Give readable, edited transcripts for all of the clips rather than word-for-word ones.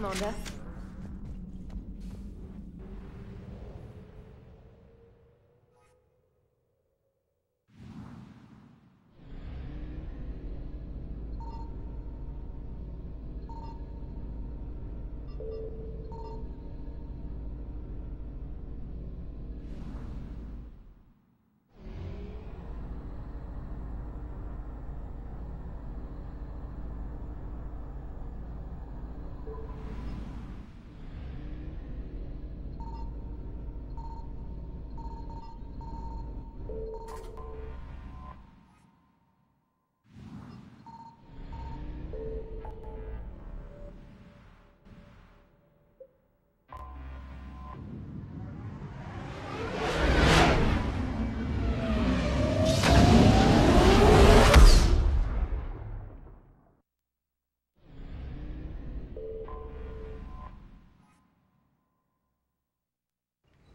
Commander.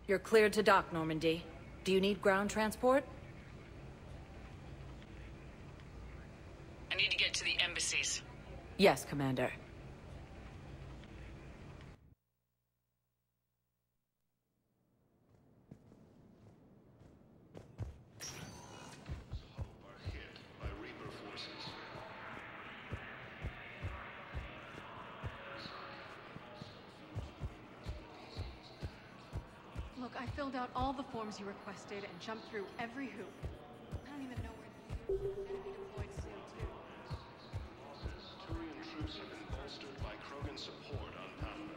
You're cleared to dock, Normandy. Do you need ground transport? I need to get to the embassies. Yes, Commander. Look, I filled out all the forms you requested and jumped through every hoop. I don't even know where the enemy deployed soon, too. Turian troops have been bolstered by Krogan support on Pampa.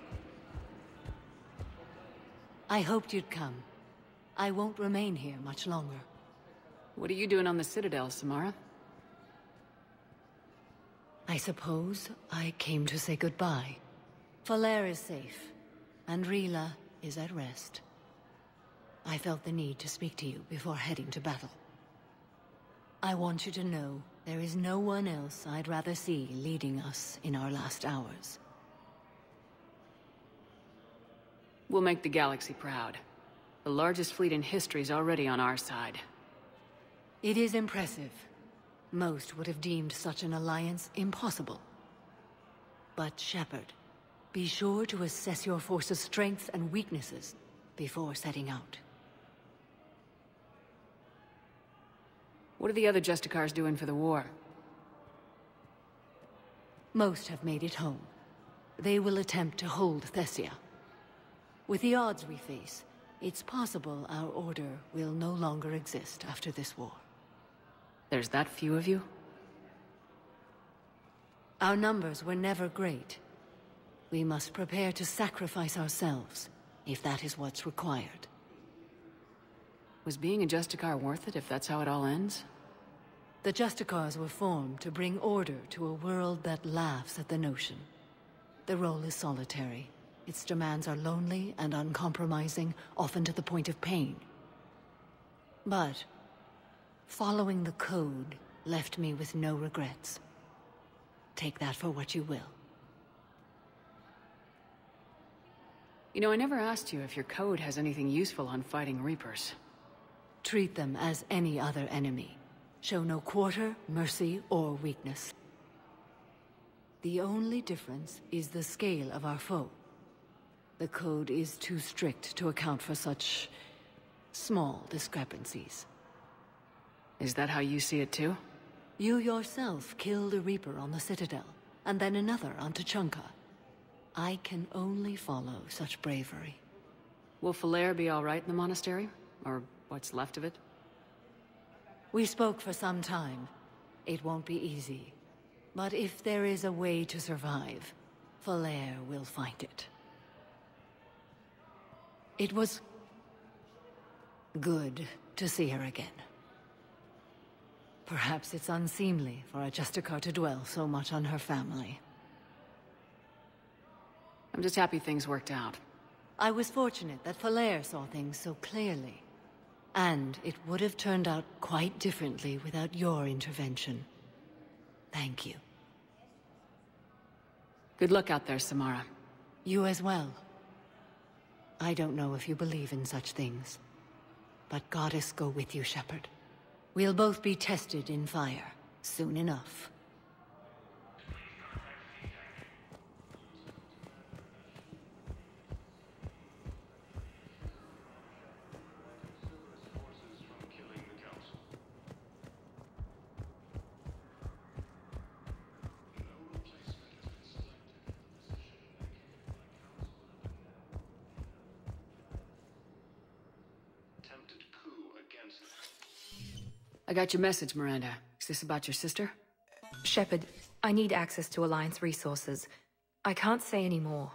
I hoped you'd come. I won't remain here much longer. What are you doing on the Citadel, Samara? I suppose I came to say goodbye. Falere is safe, and Rila is at rest. I felt the need to speak to you before heading to battle. I want you to know there is no one else I'd rather see leading us in our last hours. We'll make the galaxy proud. The largest fleet in history is already on our side. It is impressive. Most would have deemed such an alliance impossible. But Shepard, be sure to assess your force's strengths and weaknesses before setting out. What are the other Justicars doing for the war? Most have made it home. They will attempt to hold Thessia. With the odds we face, it's possible our order will no longer exist after this war. There's that few of you? Our numbers were never great. We must prepare to sacrifice ourselves, if that is what's required. Was being a Justicar worth it if that's how it all ends? The Justicars were formed to bring order to a world that laughs at the notion. The role is solitary. Its demands are lonely and uncompromising, often to the point of pain. But following the code left me with no regrets. Take that for what you will. You know, I never asked you if your code has anything useful on fighting Reapers. Treat them as any other enemy. Show no quarter, mercy, or weakness. The only difference is the scale of our foe. The code is too strict to account for such small discrepancies. Is that how you see it too? You yourself killed a Reaper on the Citadel, and then another on Tuchanka. I can only follow such bravery. Will Falere be all right in the monastery? Or what's left of it? We spoke for some time. It won't be easy. But if there is a way to survive, Falere will find it. It was good to see her again. Perhaps it's unseemly for a Justicar to dwell so much on her family. I'm just happy things worked out. I was fortunate that Falere saw things so clearly. And it would have turned out quite differently without your intervention. Thank you. Good luck out there, Samara. You as well. I don't know if you believe in such things, but Goddess go with you, Shepard. We'll both be tested in fire, soon enough. I got your message, Miranda. Is this about your sister? Shepard, I need access to Alliance resources. I can't say any more.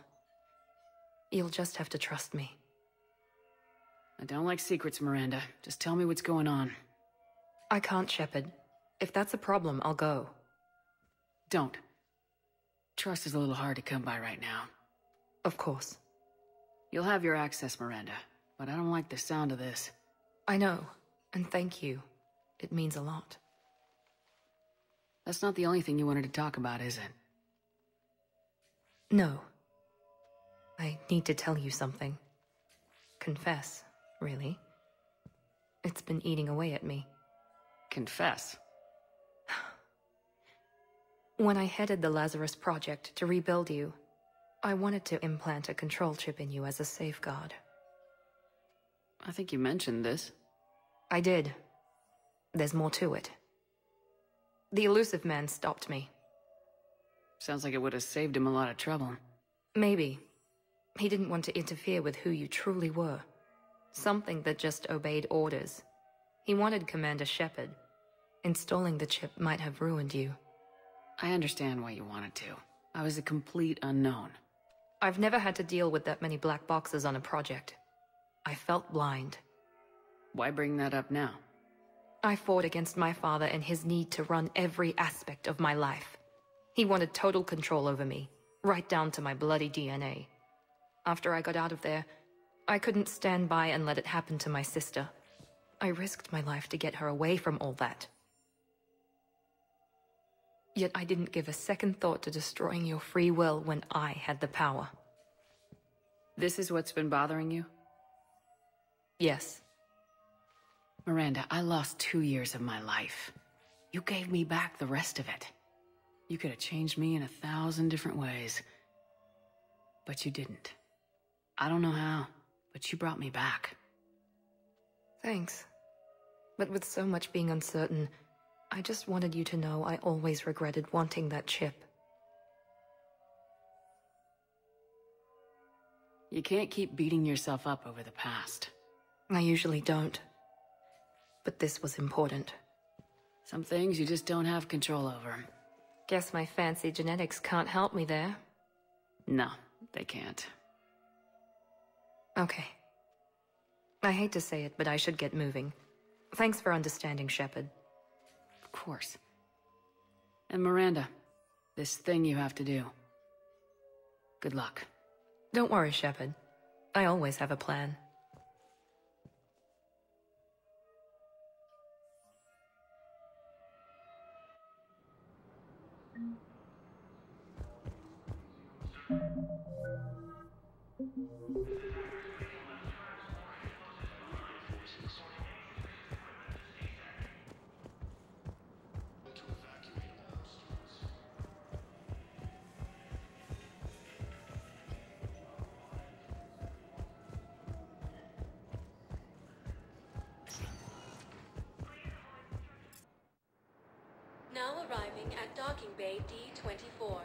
You'll just have to trust me. I don't like secrets, Miranda. Just tell me what's going on. I can't, Shepard. If that's a problem, I'll go. Don't. Trust is a little hard to come by right now. Of course. You'll have your access, Miranda, but I don't like the sound of this. I know, and thank you. It means a lot. That's not the only thing you wanted to talk about, is it? No. I need to tell you something. Confess, really. It's been eating away at me. Confess? When I headed the Lazarus Project to rebuild you, I wanted to implant a control chip in you as a safeguard. I think you mentioned this. I did. There's more to it. The elusive man stopped me. Sounds like it would have saved him a lot of trouble. Maybe. He didn't want to interfere with who you truly were. Something that just obeyed orders. He wanted Commander Shepard. Installing the chip might have ruined you. I understand why you wanted to. I was a complete unknown. I've never had to deal with that many black boxes on a project. I felt blind. Why bring that up now? I fought against my father and his need to run every aspect of my life. He wanted total control over me, right down to my bloody DNA. After I got out of there, I couldn't stand by and let it happen to my sister. I risked my life to get her away from all that. Yet I didn't give a second thought to destroying your free will when I had the power. This is what's been bothering you? Yes. Miranda, I lost 2 years of my life. You gave me back the rest of it. You could have changed me in 1,000 different ways. But you didn't. I don't know how, but you brought me back. Thanks. But with so much being uncertain, I just wanted you to know I always regretted wanting that chip. You can't keep beating yourself up over the past. I usually don't. But this was important. Some things you just don't have control over. Guess my fancy genetics can't help me there. No, they can't. Okay. I hate to say it, but I should get moving. Thanks for understanding, Shepard. Of course. And Miranda, this thing you have to do. Good luck. Don't worry, Shepard. I always have a plan. Now arriving at docking bay D-24.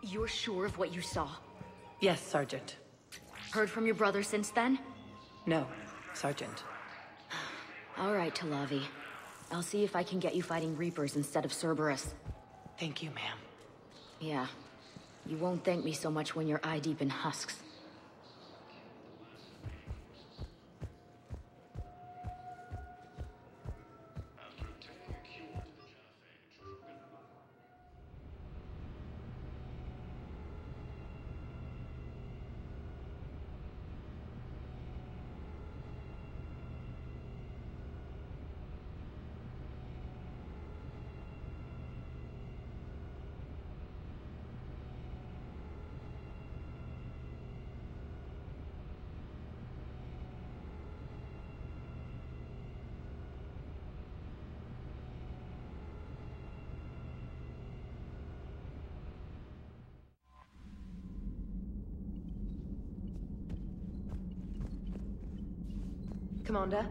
You're sure of what you saw? Yes, Sergeant. Heard from your brother since then? No, Sergeant. All right, Talavi. I'll see if I can get you fighting Reapers instead of Cerberus. Thank you, ma'am. Yeah. You won't thank me so much when you're eye-deep in husks. Commander?